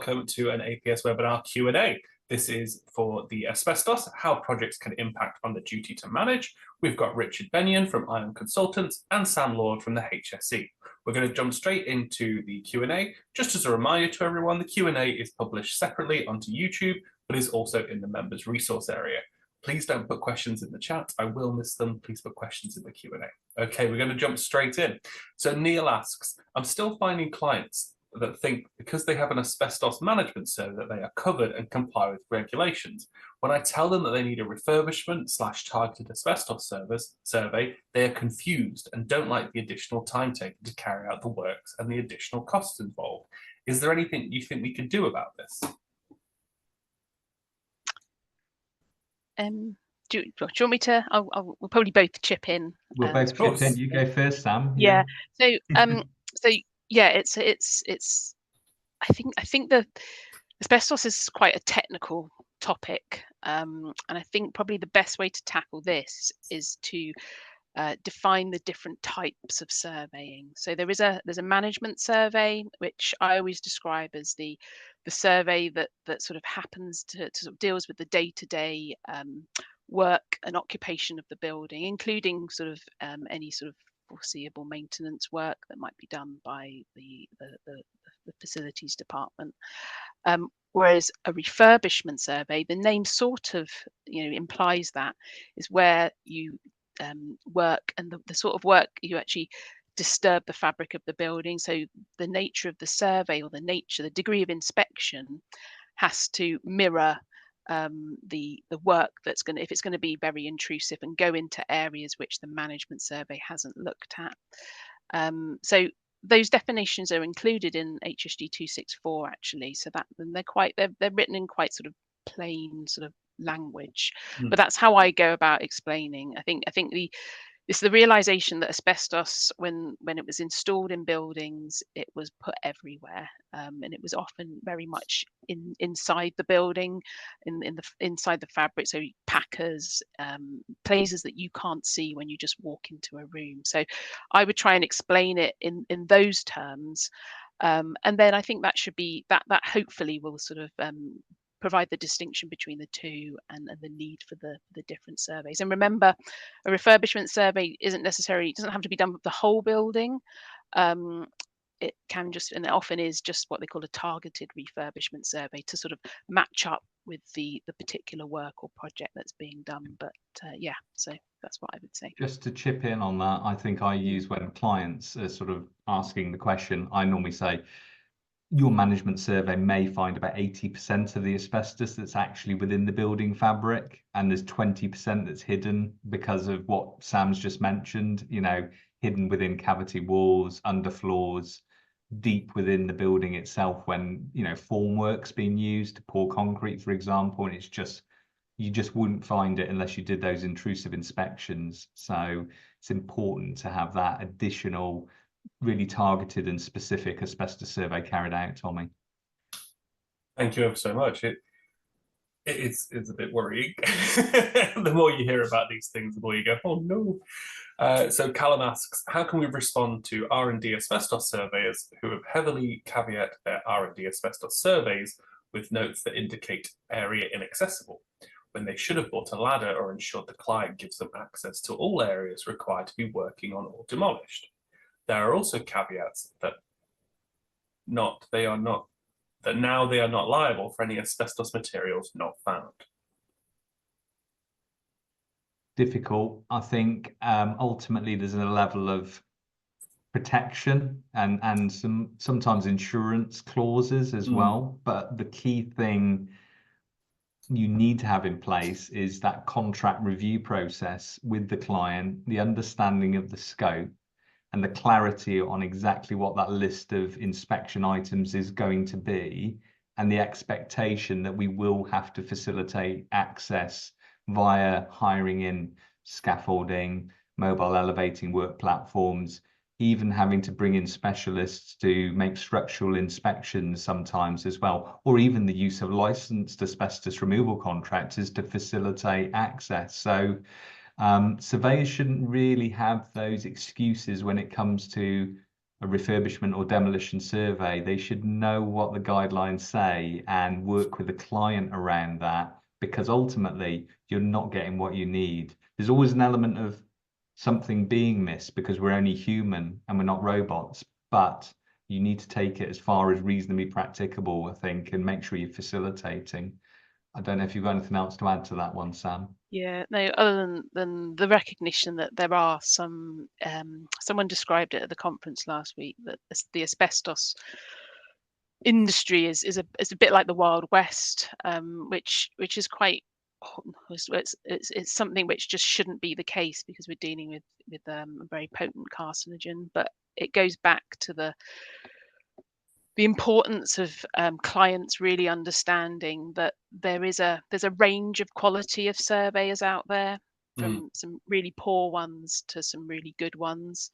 welcome to an APS webinar Q&A. This is for the asbestos, how projects can impact on the duty to manage. We've got Richard Bennion from Ion Consultants and Sam Lord from the HSE. We're going to jump straight into the Q&A. Just as a reminder to everyone, the Q&A is published separately onto YouTube, but is also in the members resource area. Please don't put questions in the chat. I will miss them. Please put questions in the Q&A. Okay, we're going to jump straight in. So Neil asks, I'm still finding clients that think because they have an asbestos management survey that they are covered and comply with regulations. When I tell them that they need a refurbishment / targeted asbestos survey, they are confused and don't like the additional time taken to carry out the works and the additional costs involved. Is there anything you think we can do about this? Do you want me to? We'll probably both chip in. We'll both chip in. You go first, Sam. Yeah. So yeah, it's. I think the asbestos is quite a technical topic, and I think probably the best way to tackle this is to define the different types of surveying. So there's a management survey, which I always describe as the survey that sort of happens to sort of deals with the day-to-day work and occupation of the building, including sort of any sort of foreseeable maintenance work that might be done by the facilities department. Whereas a refurbishment survey, the name sort of implies that is where you work and the sort of work you actually disturb the fabric of the building. So the nature of the survey or the degree of inspection has to mirror the work that's going to, if it's going to be very intrusive and go into areas which the management survey hasn't looked at. So those definitions are included in HSG 264 actually. So that they're written in quite sort of plain sort of language, but that's how I go about explaining. I think it's the realization that asbestos, when it was installed in buildings, it was put everywhere, and it was often very much inside the building, inside the fabric. So packers, places that you can't see when you just walk into a room. So I would try and explain it in those terms, and then I think that should be that hopefully will sort of provide the distinction between the two and the need for the different surveys. And remember, a refurbishment survey doesn't have to be done with the whole building. It can just, and it often is just what they call a targeted refurbishment survey to sort of match up with the particular work or project that's being done. But yeah, so that's what I would say. Just to chip in on that, I think I use when clients are sort of asking the question, I normally say, your management survey may find about 80% of the asbestos that's actually within the building fabric, and there's 20% that's hidden because of what Sam's just mentioned, hidden within cavity walls, underfloors, deep within the building itself when, formwork's being used to pour concrete, for example, and it's just, you just wouldn't find it unless you did those intrusive inspections. So it's important to have that additional really targeted and specific asbestos survey carried out, Tommy. Thank you ever so much. It's a bit worrying. The more you hear about these things, the more you go, oh no. So Callum asks, how can we respond to R&D asbestos surveyors who have heavily caveat their R&D asbestos surveys with notes that indicate area inaccessible, when they should have bought a ladder or ensured the client gives them access to all areas required to be working on or demolished? There are also caveats that now they are not liable for any asbestos materials not found. Difficult. I think ultimately there's a level of protection and sometimes insurance clauses as well. But the key thing you need to have in place is that contract review process with the client, the understanding of the scope, and the clarity on exactly what that list of inspection items is going to be, and the expectation that we will have to facilitate access via hiring in scaffolding, mobile elevating work platforms, even having to bring in specialists to make structural inspections sometimes as well, or even the use of licensed asbestos removal contractors to facilitate access. So surveyors shouldn't really have those excuses when it comes to a refurbishment or demolition survey, they should know what the guidelines say and work with the client around that, because ultimately you're not getting what you need. There's always an element of something being missed because we're only human and we're not robots, but you need to take it as far as reasonably practicable, I think, and make sure you're facilitating. I don't know if you've got anything else to add to that one, Sam. Yeah, no, other than the recognition that there are some, someone described it at the conference last week, that the asbestos industry is a bit like the Wild West, which is quite, it's something which just shouldn't be the case, because we're dealing with a very potent carcinogen. But it goes back to the importance of clients really understanding that there's a range of quality of surveyors out there, from some really poor ones to some really good ones.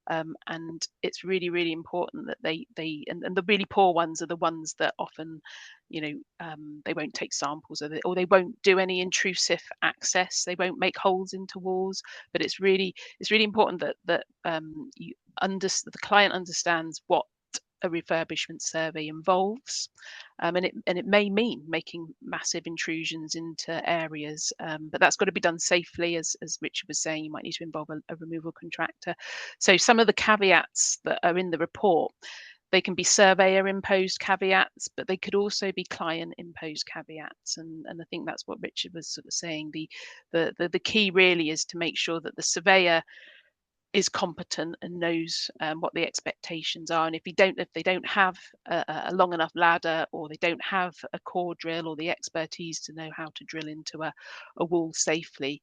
And it's really, really important that they and the really poor ones are the ones that often, they won't take samples, or they won't do any intrusive access. They won't make holes into walls. But it's really important that the client understands what a refurbishment survey involves, and it may mean making massive intrusions into areas, but that's got to be done safely. As Richard was saying, you might need to involve a removal contractor. So some of the caveats that are in the report, they can be surveyor imposed caveats, but they could also be client imposed caveats. And I think that's what Richard was sort of saying. The key really is to make sure that the surveyor is competent and knows what the expectations are. And if they don't have a long enough ladder, or they don't have a core drill or the expertise to know how to drill into a wall safely,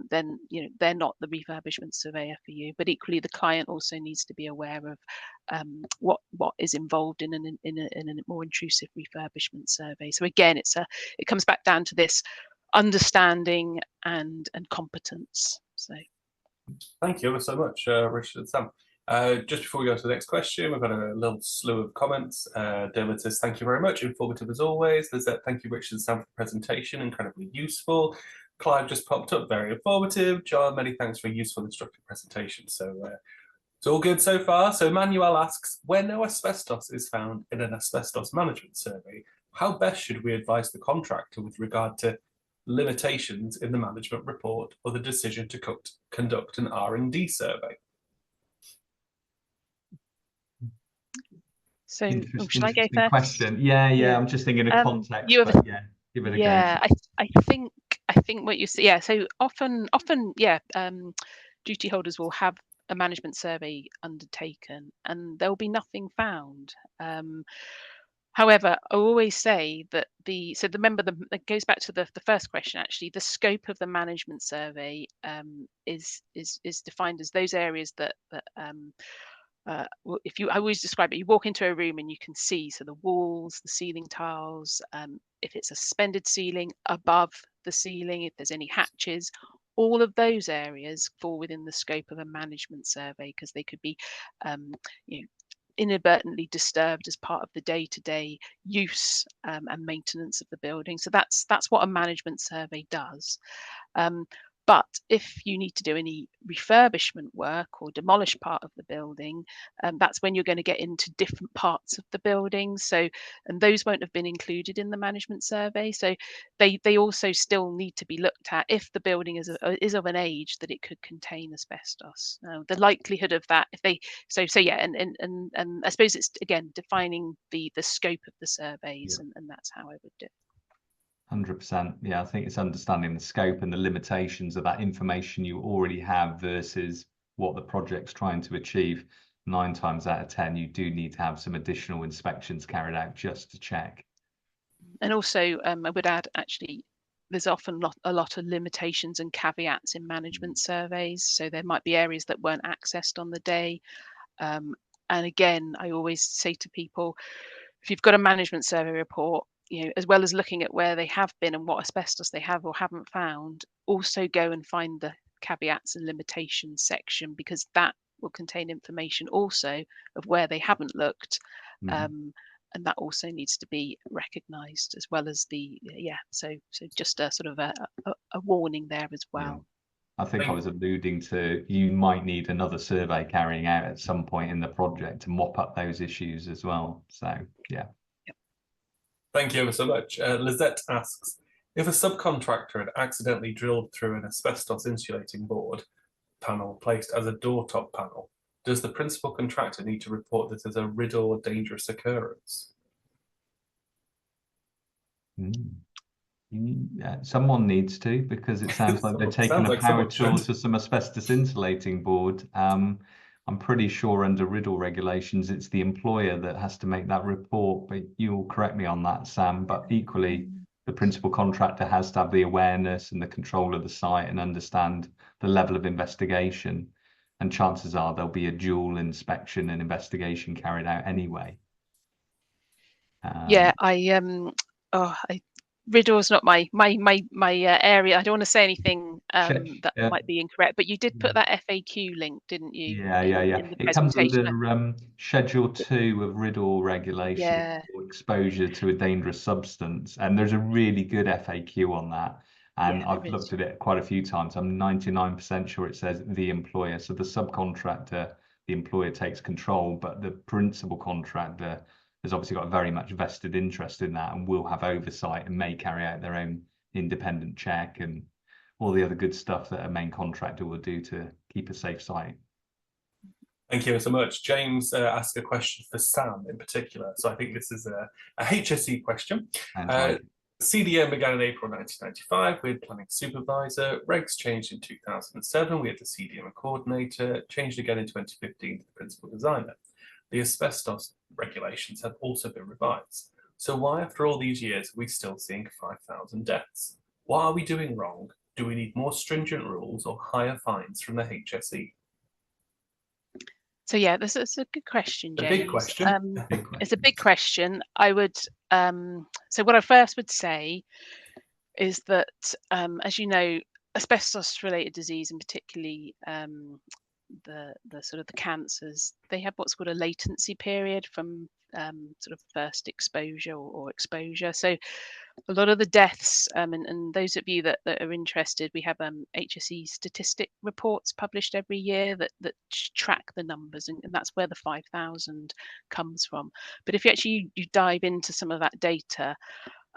then they're not the refurbishment surveyor for you. But equally, the client also needs to be aware of what is involved in a more intrusive refurbishment survey. So again, it comes back down to this understanding and competence. So. Thank you ever so much, Richard and Sam. Just before we go to the next question, we've got a little slew of comments. Dermot says, thank you very much, informative as always. There's that, thank you, Richard and Sam, for the presentation, incredibly useful. Clive just popped up, very informative. John, many thanks for a useful, instructive presentation. So it's all good so far. So Manuel asks, where no asbestos is found in an asbestos management survey, how best should we advise the contractor with regard to limitations in the management report or the decision to conduct an R&D survey? So should I go first? Question. Yeah, I'm just thinking of context. Give it a go. I think what you see, so often, duty holders will have a management survey undertaken and there'll be nothing found. However, I always say that that goes back to the first question. Actually, the scope of the management survey is defined as those areas that I always describe it, you walk into a room and you can see, so the walls, the ceiling tiles, if it's a suspended ceiling, above the ceiling, if there's any hatches, all of those areas fall within the scope of a management survey, because they could be inadvertently disturbed as part of the day-to-day use and maintenance of the building. So that's what a management survey does. But if you need to do any refurbishment work or demolish part of the building, that's when you're going to get into different parts of the building. So, and those won't have been included in the management survey. So they also still need to be looked at if the building is of an age that it could contain asbestos. Now, the likelihood of that, and I suppose it's again defining the scope of the surveys, and that's how I would do it. 100%. Yeah, I think it's understanding the scope and the limitations of that information you already have versus what the project's trying to achieve. 9 times out of 10, you do need to have some additional inspections carried out just to check. And also, I would add, actually, there's often a lot of limitations and caveats in management surveys. So there might be areas that weren't accessed on the day. And again, I always say to people, if you've got a management survey report, as well as looking at where they have been and what asbestos they have or haven't found, also go and find the caveats and limitations section, because that will contain information also of where they haven't looked. And that also needs to be recognised, as well as so just a sort of a warning there as well. I think I was alluding to you might need another survey carrying out at some point in the project to mop up those issues as well. So, yeah. Thank you ever so much. Lizette asks, if a subcontractor had accidentally drilled through an asbestos insulating board panel placed as a door top panel, does the principal contractor need to report this as a riddle or dangerous occurrence? Someone needs to, because it sounds like they're taking a power tool to some asbestos insulating board. I'm pretty sure under riddle regulations, it's the employer that has to make that report, but you'll correct me on that, Sam. But equally, the principal contractor has to have the awareness and the control of the site and understand the level of investigation. And chances are there'll be a dual inspection and investigation carried out anyway. Yeah, riddle's not my area. I don't want to say anything that might be incorrect, but you did put that FAQ link, didn't you? Yeah. In the It comes presentation. under Schedule 2 of riddle regulation, Yeah. for exposure to a dangerous substance, and there's a really good FAQ on that. And Yeah, I've looked at it quite a few times. I'm 99% sure it says the employer. So the subcontractor, the employer takes control, but the principal contractor has obviously got a very much vested interest in that and will have oversight and may carry out their own independent check and all the other good stuff that a main contractor will do to keep a safe site. Thank you so much. James asked a question for Sam in particular. So I think this is a HSE question. CDM began in April 1995 with planning supervisor. Regs changed in 2007. We had the CDM coordinator, changed again in 2015 to the principal designer. The asbestos regulations have also been revised. So why, after all these years, are we still seeing 5,000 deaths? What are we doing wrong? Do we need more stringent rules or higher fines from the HSE? So yeah, this is a good question, James. Big question. It's a big question. I would so what I first would say is that as you know, asbestos related disease, and particularly the sort of the cancers, they have what's called a latency period from sort of first exposure or exposure. So a lot of the deaths, and those of you that are interested, we have HSE statistic reports published every year that track the numbers, and that's where the 5,000 comes from. But if you actually you dive into some of that data,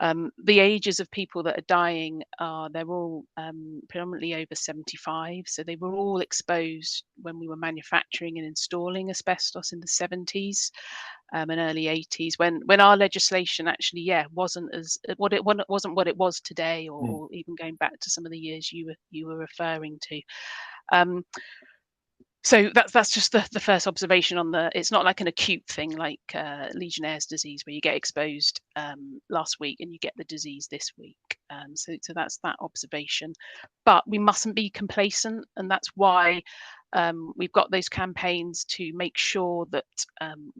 the ages of people that are dying they're all predominantly over 75. So they were all exposed when we were manufacturing and installing asbestos in the 70s. And early 80s, when our legislation actually wasn't what it was today, or even going back to some of the years you were referring to. So that's just the first observation on it's not like an acute thing like Legionnaire's disease where you get exposed last week and you get the disease this week. So that's that observation. But we mustn't be complacent, and that's why we've got those campaigns to make sure that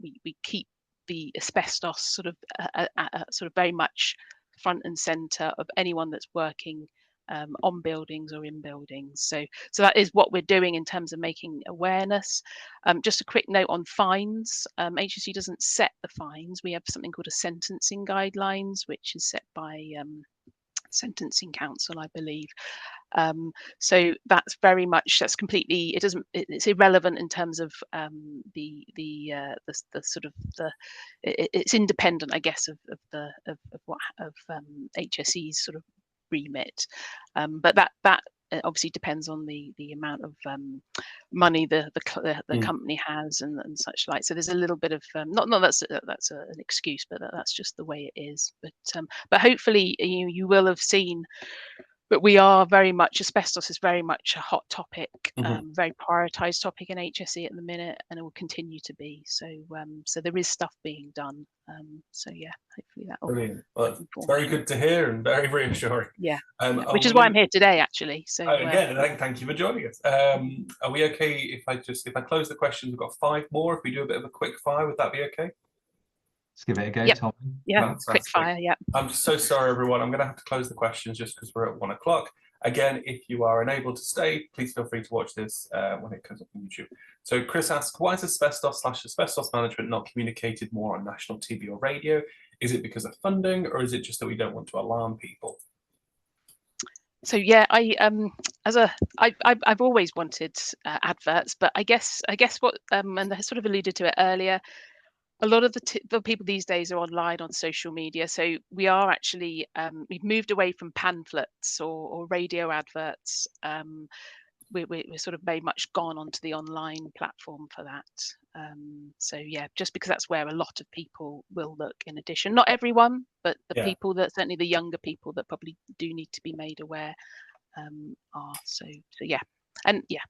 we keep the asbestos sort of very much front and center of anyone that's working on buildings or in buildings. So that is what we're doing in terms of making awareness. Just a quick note on fines. HSE doesn't set the fines. We have something called a sentencing guidelines, which is set by Sentencing Council, I believe. So that's completely, it's irrelevant in terms of it's independent, I guess, of HSE's sort of remit. But that obviously depends on the amount of money the company has and such like. So there's a little bit of not that's an excuse, but that's just the way it is. But hopefully you will have seen. But we are very much, asbestos is very much a hot topic, very prioritised topic in HSE at the minute, and it will continue to be. So so there is stuff being done. So yeah, hopefully that will. Brilliant. Well, it's very good to hear and very reassuring. Yeah, which is why I'm here today, actually. So again, thank you for joining us. Are we okay if I close the questions? We've got 5 more. If we do a bit of a quick fire, would that be okay? Let's give it a go, yep. Tom. Yeah, fantastic. Quick fire, yeah. I'm so sorry, everyone. I'm going to have to close the questions just because we're at 1 o'clock. Again, if you are unable to stay, please feel free to watch this when it comes up on YouTube. So Chris asks, why is asbestos/asbestos management not communicated more on national TV or radio? Is it because of funding, or is it just that we don't want to alarm people? So yeah, I've always wanted adverts, but I guess what and I sort of alluded to it earlier. A lot of the people these days are online on social media, so we are actually we've moved away from pamphlets or radio adverts. We're sort of very much gone onto the online platform for that. So yeah, just because that's where a lot of people will look. In addition, not everyone, but the people that certainly the younger people that probably do need to be made aware are. So yeah, and yeah.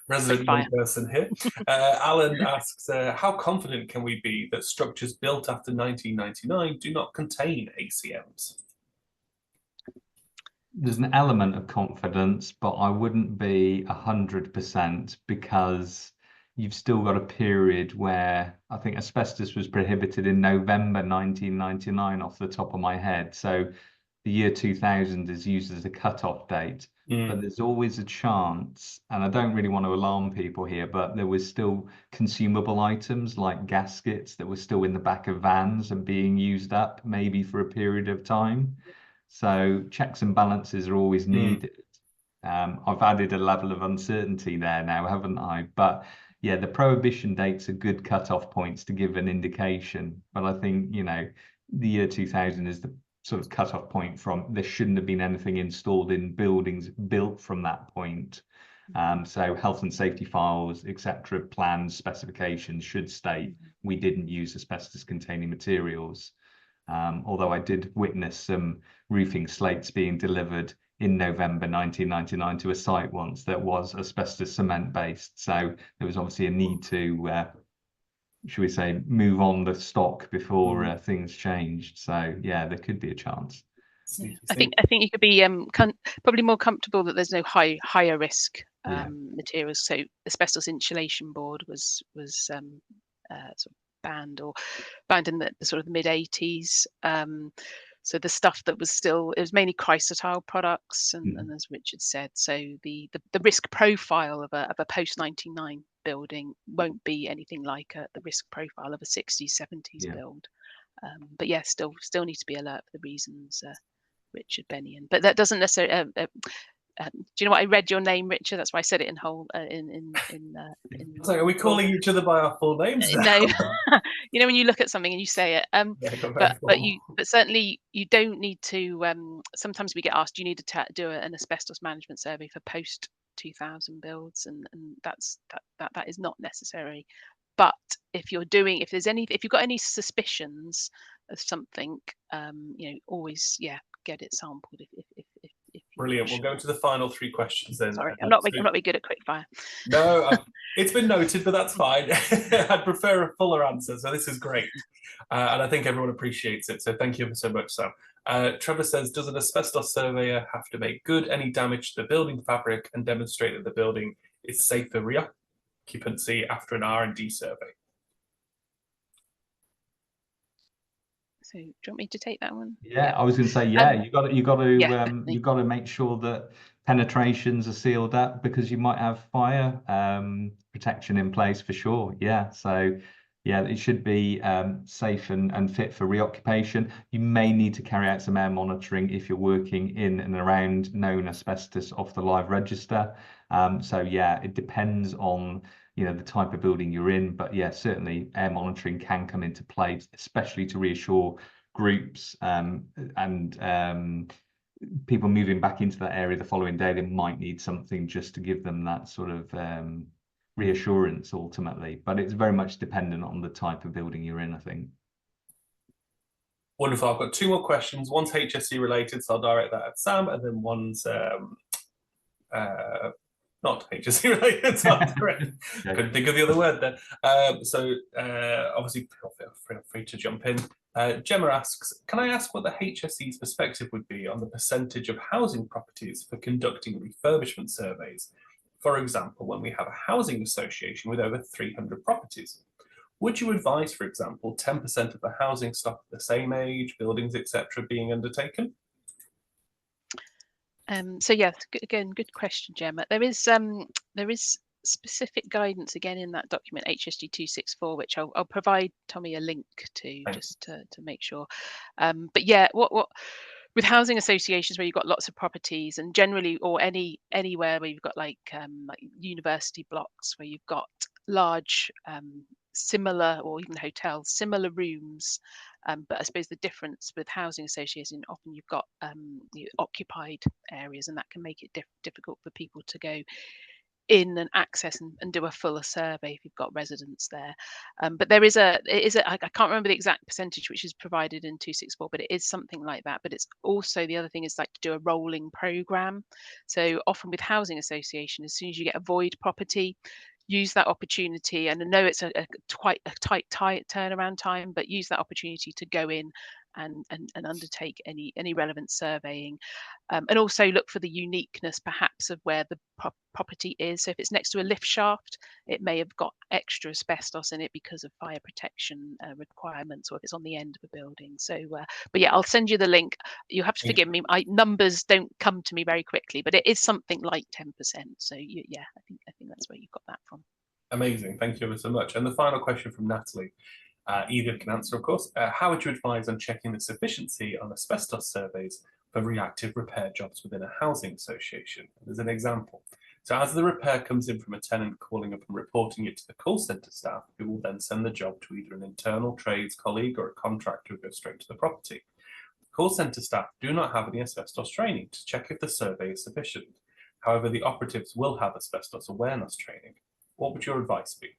Resident young person here. Alan asks, how confident can we be that structures built after 1999 do not contain ACMs? There's an element of confidence, but I wouldn't be 100% because you've still got a period where I think asbestos was prohibited in November 1999 off the top of my head. So the year 2000 is used as a cut-off date. But there's always a chance, and I don't really want to alarm people here, but there was still consumable items like gaskets that were still in the back of vans and being used up maybe for a period of time. So checks and balances are always needed. I've added a level of uncertainty there now, haven't I? But yeah, the prohibition dates are good cut-off points to give an indication. But I think, the year 2000 is the sort of cut-off point from there shouldn't have been anything installed in buildings built from that point. So health and safety files, etc., plans, specifications should state we didn't use asbestos-containing materials. Although I did witness some roofing slates being delivered in November 1999 to a site once that was asbestos cement based. So there was obviously a need to, should we say, move on the stock before things changed. So yeah, there could be a chance. I think you could be probably more comfortable that there's no higher risk materials. So asbestos insulation board was sort of banned in the sort of mid 80s. So the stuff that was still, it was mainly chrysotile products, and as Richard said, so the risk profile of a post 99 building won't be anything like the risk profile of a 60s 70s build. But yeah, still need to be alert for the reasons Richard Bennion. But that doesn't necessarily. Do you know what? I read your name, Richard. That's why I said it in whole. So are we calling each other by our full names now? No, when you look at something and you say it. But certainly you don't need to. Sometimes we get asked, do you need to do an asbestos management survey for post 2000 builds, and that is not necessary. But if you've got any suspicions of something, always get it sampled if Brilliant. We'll go to the final three questions then. Sorry, I'm not very good at quickfire. No, it's been noted, but that's fine. I'd prefer a fuller answer, so this is great. And I think everyone appreciates it, so thank you ever so much, Sam. Trevor says, does an asbestos surveyor have to make good any damage to the building fabric and demonstrate that the building is safe for reoccupancy after an R&D survey? So do you want me to take that one? Yeah, I was going to say, you got to make sure that penetrations are sealed up, because you might have fire protection in place for sure. Yeah, so yeah, it should be safe and fit for reoccupation. You may need to carry out some air monitoring if you're working in and around known asbestos off the live register. So yeah, it depends on the type of building you're in, but yeah, certainly air monitoring can come into play, especially to reassure groups and people moving back into that area the following day. They might need something just to give them that sort of reassurance ultimately, but it's very much dependent on the type of building you're in, I think. Wonderful. I've got two more questions. One's HSE related, so I'll direct that at Sam, and then one's not HSE related, so couldn't think of the other word there. Obviously, feel free to jump in. Gemma asks, can I ask what the HSE's perspective would be on the percentage of housing properties for conducting refurbishment surveys? For example, when we have a housing association with over 300 properties, would you advise, for example, 10% of the housing stock of the same age, buildings, etc., being undertaken? So yes, again, good question, Gemma. There is specific guidance again in that document HSG 264, which I'll provide Tommy a link to just to make sure. But yeah, what with housing associations where you've got lots of properties, and generally, or anywhere where you've got like university blocks where you've got large similar, or even hotels, similar rooms, but I suppose the difference with housing associations, often you've got occupied areas, and that can make it difficult for people to go in and access and do a fuller survey if you've got residents there. But there is I can't remember the exact percentage which is provided in 264, but it is something like that. But it's also, the other thing is like to do a rolling program. So often with housing association, as soon as you get a void property, use that opportunity. And I know it's quite a tight turnaround time, but use that opportunity to go in and undertake any relevant surveying, and also look for the uniqueness perhaps of where the property is. So if it's next to a lift shaft, it may have got extra asbestos in it because of fire protection requirements, or if it's on the end of a building. So but yeah, I'll send you the link. You have to forgive me, numbers don't come to me very quickly, but it is something like 10%. So yeah, I think that's where you got that from. Amazing, thank you ever so much. And the final question from Natalie, either can answer, of course. How would you advise on checking the sufficiency on asbestos surveys for reactive repair jobs within a housing association? There's an example. So as the repair comes in from a tenant calling up and reporting it to the call centre staff, who will then send the job to either an internal trades colleague or a contractor who goes straight to the property. The call centre staff do not have any asbestos training to check if the survey is sufficient. However, the operatives will have asbestos awareness training. What would your advice be?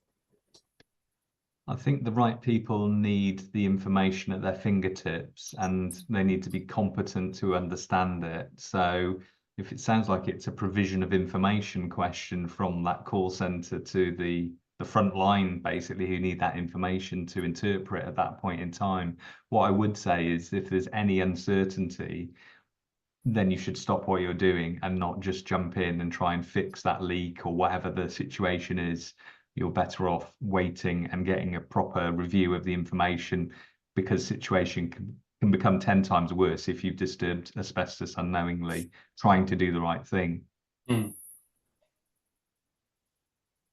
I think the right people need the information at their fingertips, and they need to be competent to understand it. So if it sounds like it's a provision of information question from that call center to the front line, basically, who need that information to interpret at that point in time, what I would say is, if there's any uncertainty, then you should stop what you're doing and not just jump in and try and fix that leak or whatever the situation is. You're better off waiting and getting a proper review of the information, because situation can become 10 times worse if you've disturbed asbestos unknowingly, trying to do the right thing.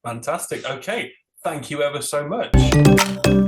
Fantastic. Okay, thank you ever so much.